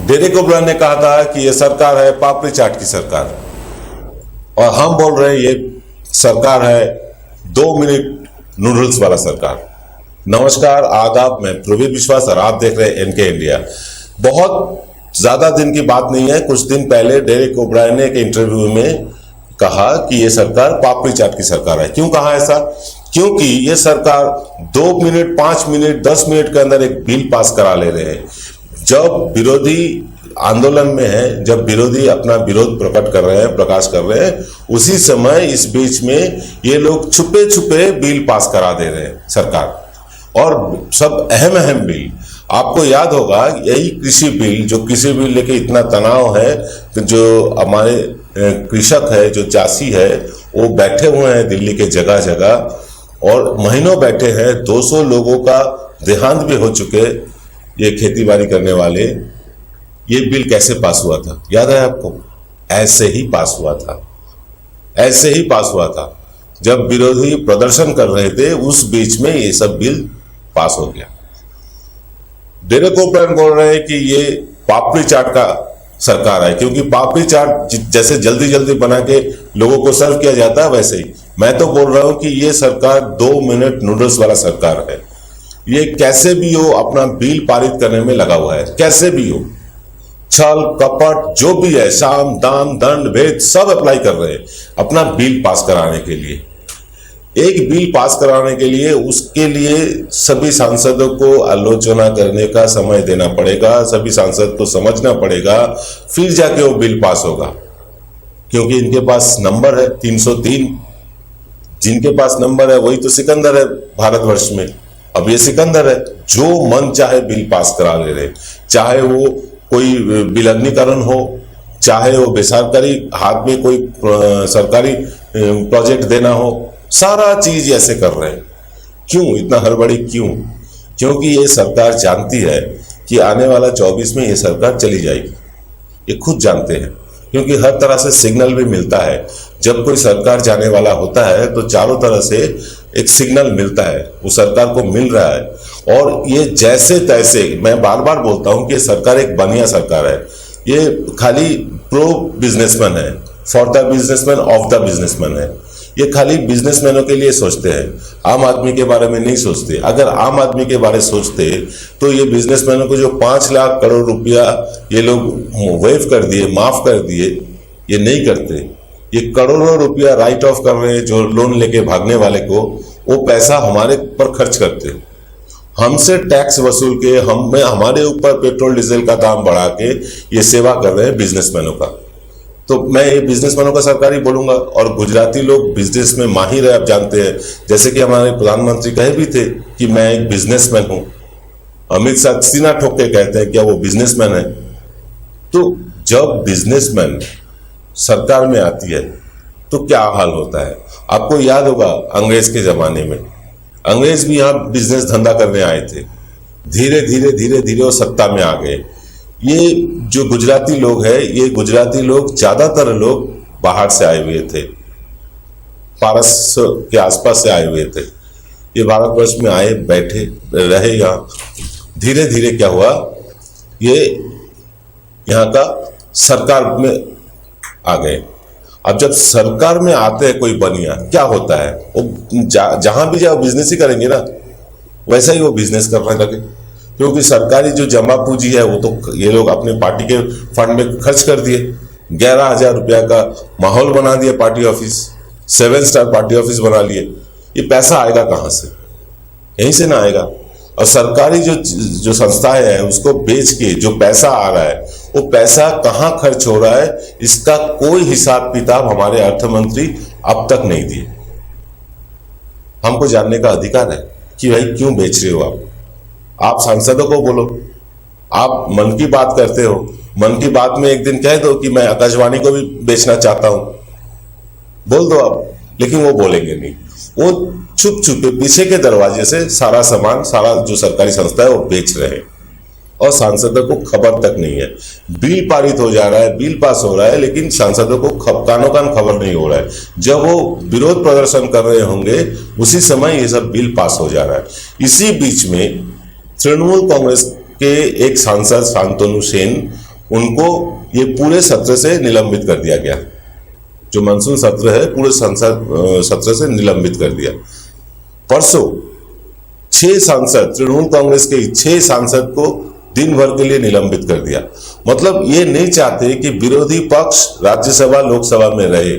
Derek O'Brien ने कहा था कि ये सरकार है पापड़ी चाट की सरकार, और हम बोल रहे हैं ये सरकार है 2 मिनट नूडल्स वाला सरकार। नमस्कार, आदाब, मैं प्रवीर विश्वास और आप देख रहे हैं एनके इंडिया। बहुत ज्यादा दिन की बात नहीं है, कुछ दिन पहले डेरेक ओब्रायन ने एक इंटरव्यू में कहा कि ये सरकार पापड़ी चाट की सरकार है। क्यों कहा ऐसा? क्योंकि ये सरकार 2 मिनट, 5 मिनट, 10 मिनट के अंदर एक बिल पास करा ले रहे हैं। जब विरोधी आंदोलन में है, जब विरोधी अपना विरोध प्रकट कर रहे हैं, प्रकाश कर रहे हैं, उसी समय इस बीच में ये लोग छुपे छुपे बिल पास करा दे रहे हैं सरकार, और सब अहम अहम बिल। आपको याद होगा यही कृषि बिल, जो कृषि बिल लेके इतना तनाव है, जो हमारे कृषक है, जो चाषी है, वो बैठे हुए हैं दिल्ली के जगह जगह और महीनों बैठे हैं। 200 लोगों का देहांत भी हो चुके, ये खेती बाड़ी करने वाले। ये बिल कैसे पास हुआ था, याद है आपको? ऐसे ही पास हुआ था, ऐसे ही पास हुआ था। जब विरोधी प्रदर्शन कर रहे थे, उस बीच में ये सब बिल पास हो गया। डेरेक ओब्रायन बोल रहे हैं कि ये पापड़ी चाट का सरकार है, क्योंकि पापड़ी चाट जैसे जल्दी जल्दी बना के लोगों को सर्व किया जाता है, वैसे ही मैं तो बोल रहा हूं कि ये सरकार 2 मिनट नूडल्स वाला सरकार है। ये कैसे भी हो अपना बिल पारित करने में लगा हुआ है, कैसे भी हो, छल कपट जो भी है, साम दाम दंड भेद सब अप्लाई कर रहे हैं अपना बिल पास कराने के लिए। एक बिल पास कराने के लिए उसके लिए सभी सांसदों को आलोचना करने का समय देना पड़ेगा, सभी सांसद को समझना पड़ेगा, फिर जाके वो बिल पास होगा। क्योंकि इनके पास नंबर है 303, जिनके पास नंबर है वही तो सिकंदर है भारतवर्ष में। अब ये सिकंदर है, जो मन चाहे बिल पास करा ले रहे, चाहे वो कोई विलग्नीकरण हो, चाहे वो बेसरकारी हाथ में कोई सरकारी प्रोजेक्ट देना हो, सारा चीज ऐसे कर रहे हैं। क्यों इतना हड़बड़ी, क्यों? क्योंकि ये सरकार जानती है कि आने वाला 24 में ये सरकार चली जाएगी, ये खुद जानते हैं। क्योंकि हर तरह से सिग्नल भी मिलता है, जब कोई सरकार जाने वाला होता है तो चारों तरह से एक सिग्नल मिलता है, वो सरकार को मिल रहा है। और ये जैसे तैसे, मैं बार बार बोलता हूं कि सरकार एक बनिया सरकार है, ये खाली प्रो बिजनेसमैन है, for the businessman of the businessman है। ये खाली बिजनेसमैनों के लिए सोचते हैं, आम आदमी के बारे में नहीं सोचते। अगर आम आदमी के बारे में सोचते तो ये बिजनेसमैनों को जो 5 लाख करोड़ रुपया ये लोग वेव कर दिए, माफ कर दिए, ये नहीं करते। ये करोड़ों रुपया राइट ऑफ कर रहे हैं, जो लोन लेके भागने वाले को, वो पैसा हमारे पर खर्च करते, हमसे टैक्स वसूल के, हमारे ऊपर पेट्रोल डीजल का दाम बढ़ा के ये सेवा कर रहे हैं बिजनेसमैनों का। तो मैं ये बिजनेसमैनों का सरकार ही बोलूंगा। और गुजराती लोग बिजनेस में माहिर है, आप जानते हैं। जैसे कि हमारे प्रधानमंत्री कहे भी थे कि मैं एक बिजनेसमैन हूं। अमित शाह सीना ठोक के कहते हैं क्या वो बिजनेसमैन है? तो जब बिजनेसमैन सरकार में आती है तो क्या हाल होता है? आपको याद होगा अंग्रेज के जमाने में, अंग्रेज भी यहां बिजनेस धंधा करने आए थे। धीरे धीरे धीरे धीरे वो सत्ता में आ गए। ये जो गुजराती लोग हैं, ये गुजराती लोग ज्यादातर लोग बाहर से आए हुए थे, पारस के आसपास से आए हुए थे। ये भारतवर्ष में आए, बैठे रहे यहाँ। धीरे धीरे क्या हुआ, ये यहाँ का सरकार में आ गए। अब जब सरकार में आते हैं कोई बनिया, क्या होता है, वो जहां भी जाओ बिजनेस ही करेंगे ना, वैसा ही वो बिजनेस करने लगे। क्योंकि सरकारी जो जमा पूंजी है वो तो ये लोग अपने पार्टी के फंड में खर्च कर दिए। 11,000 रुपया का माहौल बना दिया party office, 7 star party office बना लिए। ये पैसा आएगा कहां से? यहीं से ना आएगा। और सरकारी जो संस्थाएं हैं उसको बेच के जो पैसा आ रहा है, वो पैसा कहां खर्च हो रहा है, इसका कोई हिसाब किताब हमारे अर्थमंत्री अब तक नहीं दिए। हमको जानने का अधिकार है कि भाई क्यों बेच रहे हो आप सांसदों को बोलो। आप मन की बात करते हो, मन की बात में एक दिन कह दो कि मैं आकाशवाणी को भी बेचना चाहता हूं, बोल दो आप। लेकिन वो बोलेंगे नहीं, वो छुप छुपे पीछे के दरवाजे से सारा सामान, सारा जो सरकारी संस्था है वो बेच रहे हैं और सांसदों को खबर तक नहीं है। बिल पारित हो जा रहा है, बिल पास हो रहा है, लेकिन सांसदों को कानों कान खबर नहीं हो रहा है। जब वो विरोध प्रदर्शन कर रहे होंगे उसी समय ये सब बिल पास हो जा रहा है। इसी बीच में तृणमूल कांग्रेस के एक सांसद शांतनु सेन उनको ये पूरे सत्र से निलंबित कर दिया गया। जो मानसून सत्र है पूरे संसद सत्र से निलंबित कर दिया। परसों 6 सांसद, तृणमूल कांग्रेस के 6 सांसद को दिन भर के लिए निलंबित कर दिया। मतलब ये नहीं चाहते कि विरोधी पक्ष राज्यसभा लोकसभा में रहे,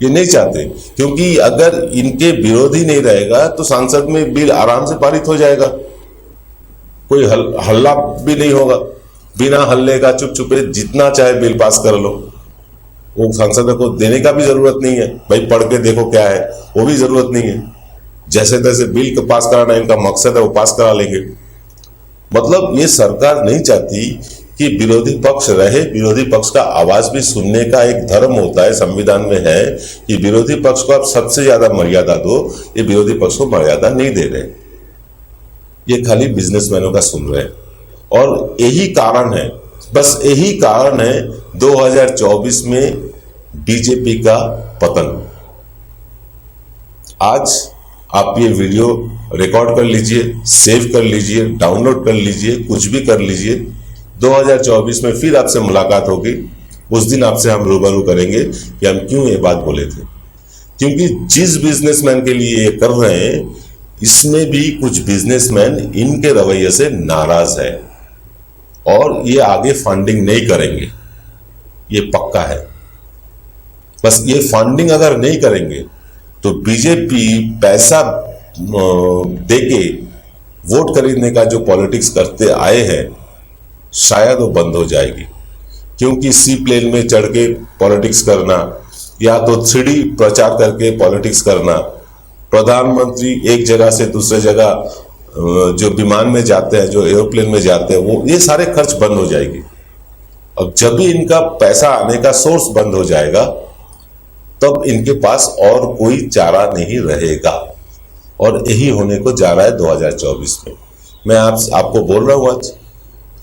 ये नहीं चाहते, क्योंकि अगर इनके विरोधी नहीं रहेगा तो संसद में बिल आराम से पारित हो जाएगा, कोई हल्ला भी नहीं होगा। बिना हल्ले का चुपचुपे जितना चाहे बिल पास कर लो, वो सांसद को देने का भी जरूरत नहीं है, भाई पढ़ के देखो क्या है, वो भी जरूरत नहीं है। जैसे तैसे बिल को पास कराना इनका मकसद है, वो पास करा लेंगे। मतलब ये सरकार नहीं चाहती कि विरोधी पक्ष रहे। विरोधी पक्ष का आवाज भी सुनने का एक धर्म होता है, संविधान में है कि विरोधी पक्ष को आप सबसे ज्यादा मर्यादा दो। ये विरोधी पक्ष को मर्यादा नहीं दे रहे, ये खाली बिजनेसमैनों का सुन रहे हैं। और यही कारण है, बस यही कारण है 2024 में बीजेपी का पतन। आज आप ये वीडियो रिकॉर्ड कर लीजिए, सेव कर लीजिए, डाउनलोड कर लीजिए, कुछ भी कर लीजिए। 2024 में फिर आपसे मुलाकात होगी, उस दिन आपसे हम रूबरू करेंगे कि हम क्यों ये बात बोले थे। क्योंकि जिस बिजनेसमैन के लिए ये कर रहे हैं, इसमें भी कुछ बिजनेसमैन इनके रवैये से नाराज है और ये आगे फंडिंग नहीं करेंगे, ये पक्का है। बस ये फंडिंग अगर नहीं करेंगे तो बीजेपी पैसा देके वोट खरीदने का जो पॉलिटिक्स करते आए हैं, शायद वो बंद हो जाएगी। क्योंकि सी प्लेन में चढ़ के पॉलिटिक्स करना या तो 3D प्रचार करके पॉलिटिक्स करना, प्रधानमंत्री एक जगह से दूसरे जगह जो विमान में जाते हैं, जो एरोप्लेन में जाते हैं, वो ये सारे खर्च बंद हो जाएगी। अब जब भी इनका पैसा आने का सोर्स बंद हो जाएगा, तब इनके पास और कोई चारा नहीं रहेगा। और यही होने को जा रहा है 2024 में। मैं आपको बोल रहा हूं, आज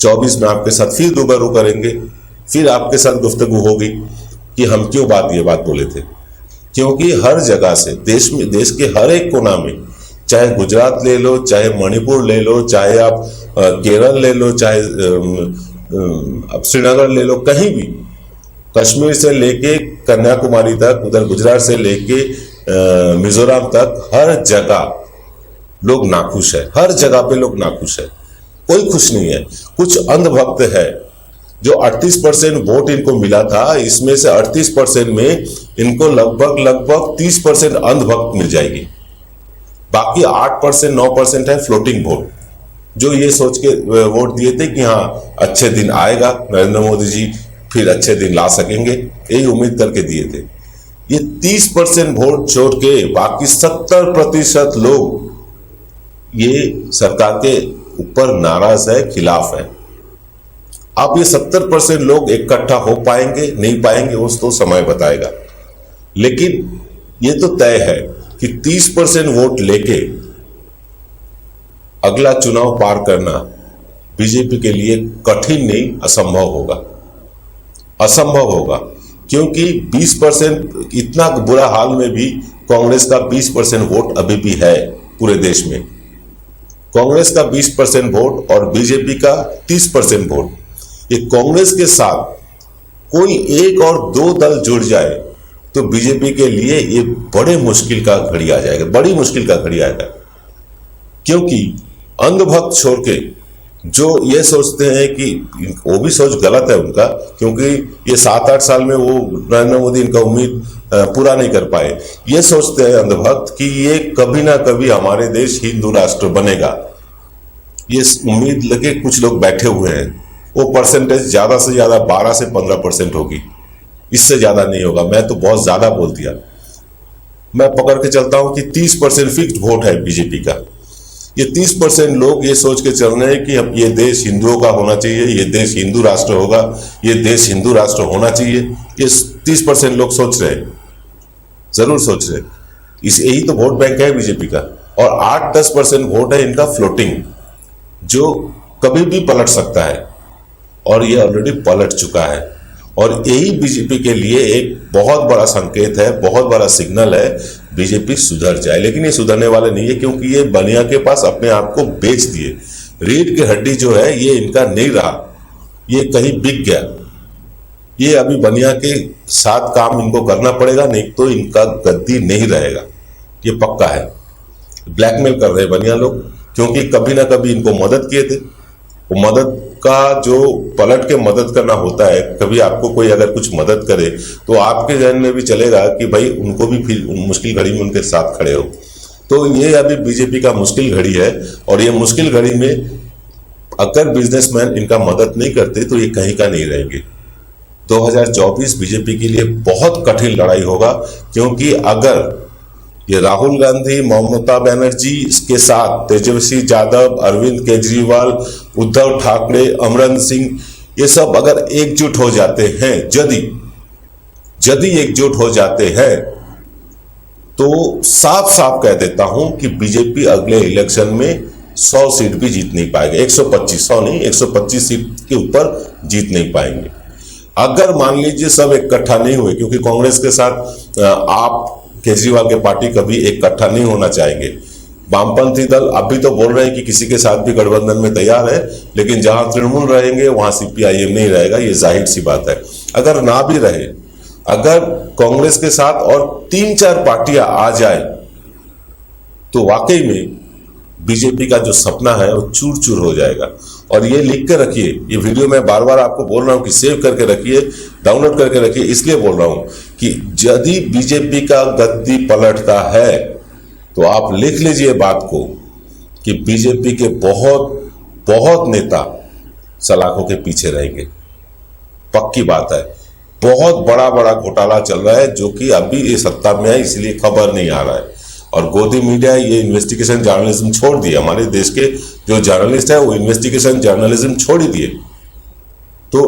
24 में आपके साथ फिर रूबरू करेंगे, फिर आपके साथ गुफ्तगू होगी कि हम क्यों ये बात बोले थे। क्योंकि हर जगह से देश के हर एक कोना में, चाहे गुजरात ले लो, चाहे मणिपुर ले लो, चाहे आप केरल ले लो, चाहे आप श्रीनगर ले लो, कहीं भी, कश्मीर से लेके कन्याकुमारी तक, उधर गुजरात से लेके मिजोरम तक, हर जगह लोग नाखुश है। हर जगह पे लोग नाखुश है, कोई खुश नहीं है। कुछ अंधभक्त है, जो 38% वोट इनको मिला था, इसमें से 38% में इनको लगभग 30% अंधभक्त मिल जाएगी। बाकी 8% 9% है फ्लोटिंग वोट, जो ये सोच के वोट दिए थे कि हाँ अच्छे दिन आएगा, नरेंद्र मोदी जी फिर अच्छे दिन ला सकेंगे, यही उम्मीद करके दिए थे। ये 30% वोट छोड़ के बाकी 70% लोग ये सरकार के ऊपर नाराज है, खिलाफ है। अब ये 70% लोग इकट्ठा हो पाएंगे नहीं पाएंगे, वो तो समय बताएगा। लेकिन ये तो तय है कि 30% वोट लेके अगला चुनाव पार करना बीजेपी के लिए कठिन नहीं, असंभव होगा। असंभव होगा, क्योंकि 20% इतना बुरा हाल में भी कांग्रेस का 20% वोट अभी भी है पूरे देश में। कांग्रेस का 20% वोट और बीजेपी का 30% वोट। ये कांग्रेस के साथ कोई एक और 2 दल जुड़ जाए तो बीजेपी के लिए ये बड़े मुश्किल का घड़ी आ जाएगा, बड़ी मुश्किल का घड़ी आएगा। क्योंकि अंधभक्त छोड़ के जो ये सोचते हैं कि, वो भी सोच गलत है उनका, क्योंकि ये 7-8 साल में वो नरेंद्र मोदी इनका उम्मीद पूरा नहीं कर पाए। ये सोचते हैं अंधभक्त कि ये कभी ना कभी हमारे देश हिंदू राष्ट्र बनेगा। ये उम्मीद लगे कुछ लोग बैठे हुए हैं। वो परसेंटेज ज्यादा से ज्यादा 12 से 15% होगी, इससे ज्यादा नहीं होगा। मैं तो बहुत ज्यादा बोल दिया। मैं पकड़ के चलता हूं कि 30% फिक्स्ड वोट है बीजेपी का। ये 30% लोग ये सोच के चल रहे हैं कि अब ये देश हिंदुओं का होना चाहिए, ये देश हिंदू राष्ट्र होगा, ये देश हिंदू राष्ट्र होना चाहिए। ये 30% लोग सोच रहे हैं, जरूर सोच रहे हैं। यही तो वोट बैंक है बीजेपी का। और 8-10% वोट है इनका फ्लोटिंग, जो कभी भी पलट सकता है, और ये ऑलरेडी पलट चुका है। और यही बीजेपी के लिए एक बहुत बड़ा संकेत है, बहुत बड़ा सिग्नल है, बीजेपी सुधर जाए। लेकिन ये सुधरने वाले नहीं है, क्योंकि ये बनिया के पास अपने आप को बेच दिए। रीढ़ की हड्डी जो है ये इनका नहीं रहा। ये कहीं बिक गया, ये अभी बनिया के साथ काम इनको करना पड़ेगा, नहीं तो इनका गद्दी नहीं रहेगा, ये पक्का है। ब्लैकमेल कर रहे हैं बनिया लोग, क्योंकि कभी ना कभी इनको मदद किए थे। वो मदद का जो पलट के मदद करना होता है, कभी आपको कोई अगर कुछ मदद करे तो आपके जहन में भी चलेगा कि भाई उनको भी फिर मुश्किल घड़ी में उनके साथ खड़े हो। तो ये अभी बीजेपी का मुश्किल घड़ी है, और ये मुश्किल घड़ी में अगर बिजनेसमैन इनका मदद नहीं करते तो ये कहीं का नहीं रहेंगे। 2024 बीजेपी के लिए बहुत कठिन लड़ाई होगा, क्योंकि अगर ये राहुल गांधी, ममता बनर्जी के साथ तेजस्वी यादव, अरविंद केजरीवाल, उद्धव ठाकरे, अमरिंदर सिंह, ये सब अगर एकजुट हो जाते हैं, यदि एकजुट हो जाते हैं, तो साफ साफ कह देता हूं कि बीजेपी अगले इलेक्शन में 100 सीट भी जीत नहीं पाएगा। 125 नहीं, 125 सीट के ऊपर जीत नहीं पाएंगे। अगर मान लीजिए सब इकट्ठा नहीं हुए, क्योंकि कांग्रेस के साथ आप केजरीवाल के पार्टी कभी इकट्ठा नहीं होना चाहेंगे। वामपंथी दल अभी तो बोल रहे हैं कि किसी के साथ भी गठबंधन में तैयार है, लेकिन जहां तृणमूल रहेंगे वहां सीपीआईएम नहीं रहेगा, ये जाहिर सी बात है। अगर ना भी रहे, अगर कांग्रेस के साथ और 3-4 पार्टियां आ जाए, तो वाकई में बीजेपी का जो सपना है वो चूर चूर हो जाएगा। और ये लिख के रखिए, ये वीडियो मैं बार बार आपको बोल रहा हूं कि सेव करके रखिए, डाउनलोड करके रखिए, इसलिए बोल रहा हूं कि यदि बीजेपी का गद्दी पलटता है तो आप लिख लीजिए बात को कि बीजेपी के बहुत नेता सलाखों के पीछे रहेंगे। पक्की बात है। बहुत बड़ा घोटाला चल रहा है, जो कि अभी ये सत्ता में है, इसलिए खबर नहीं आ रहा है। और गोदी मीडिया ये इन्वेस्टिगेशन जर्नलिज्म छोड़ दिया। हमारे देश के जो जर्नलिस्ट है वो इन्वेस्टिगेशन जर्नलिज्म छोड़ ही दिए, तो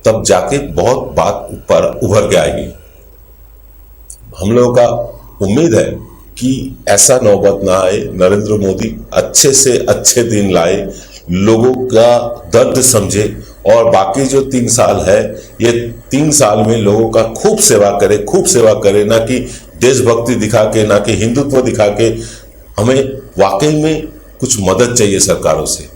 तब जाके बहुत बात ऊपर उभर के आएगी। हम लोगों का उम्मीद है कि ऐसा नौबत ना आए, नरेंद्र मोदी अच्छे से अच्छे दिन लाए, लोगों का दर्द समझे, और बाकी जो 3 साल है, ये 3 साल में लोगों का खूब सेवा करे, ना कि देशभक्ति दिखा के, ना कि हिंदुत्व दिखा के। हमें वाकई में कुछ मदद चाहिए सरकारों से,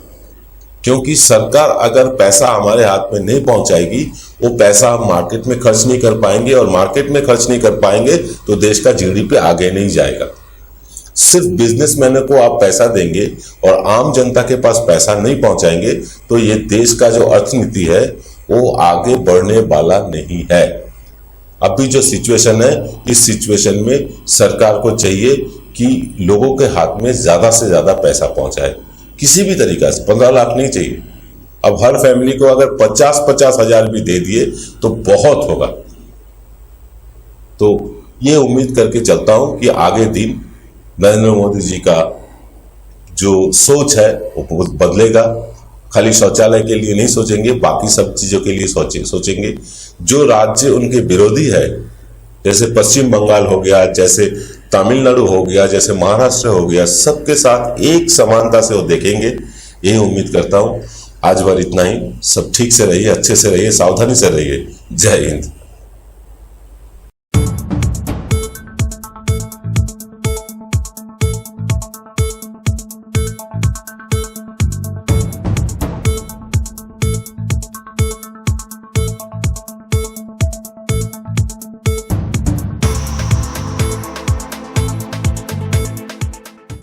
क्योंकि सरकार अगर पैसा हमारे हाथ में नहीं पहुंचाएगी, वो पैसा हम मार्केट में खर्च नहीं कर पाएंगे, और मार्केट में खर्च नहीं कर पाएंगे तो देश का जीडीपी आगे नहीं जाएगा। सिर्फ बिजनेसमैनों को आप पैसा देंगे और आम जनता के पास पैसा नहीं पहुंचाएंगे, तो ये देश का जो अर्थनीति है वो आगे बढ़ने वाला नहीं है। अभी जो सिचुएशन है, इस सिचुएशन में सरकार को चाहिए कि लोगों के हाथ में ज्यादा से ज्यादा पैसा पहुंचाए, किसी भी तरीका से। 15 लाख नहीं चाहिए, अब हर फैमिली को अगर 50-50 हजार भी दे दिए तो बहुत होगा। तो ये उम्मीद करके चलता हूं कि आगे दिन नरेंद्र मोदी जी का जो सोच है वो बदलेगा। खाली शौचालय के लिए नहीं सोचेंगे, बाकी सब चीजों के लिए सोचेंगे। जो राज्य उनके विरोधी है, जैसे पश्चिम बंगाल हो गया, जैसे तमिलनाडु हो गया, जैसे महाराष्ट्र हो गया, सबके साथ एक समानता से वो देखेंगे, यही उम्मीद करता हूं। आज भर इतना ही। सब ठीक से रहिए, अच्छे से रहिए, सावधानी से रहिए। जय हिंद।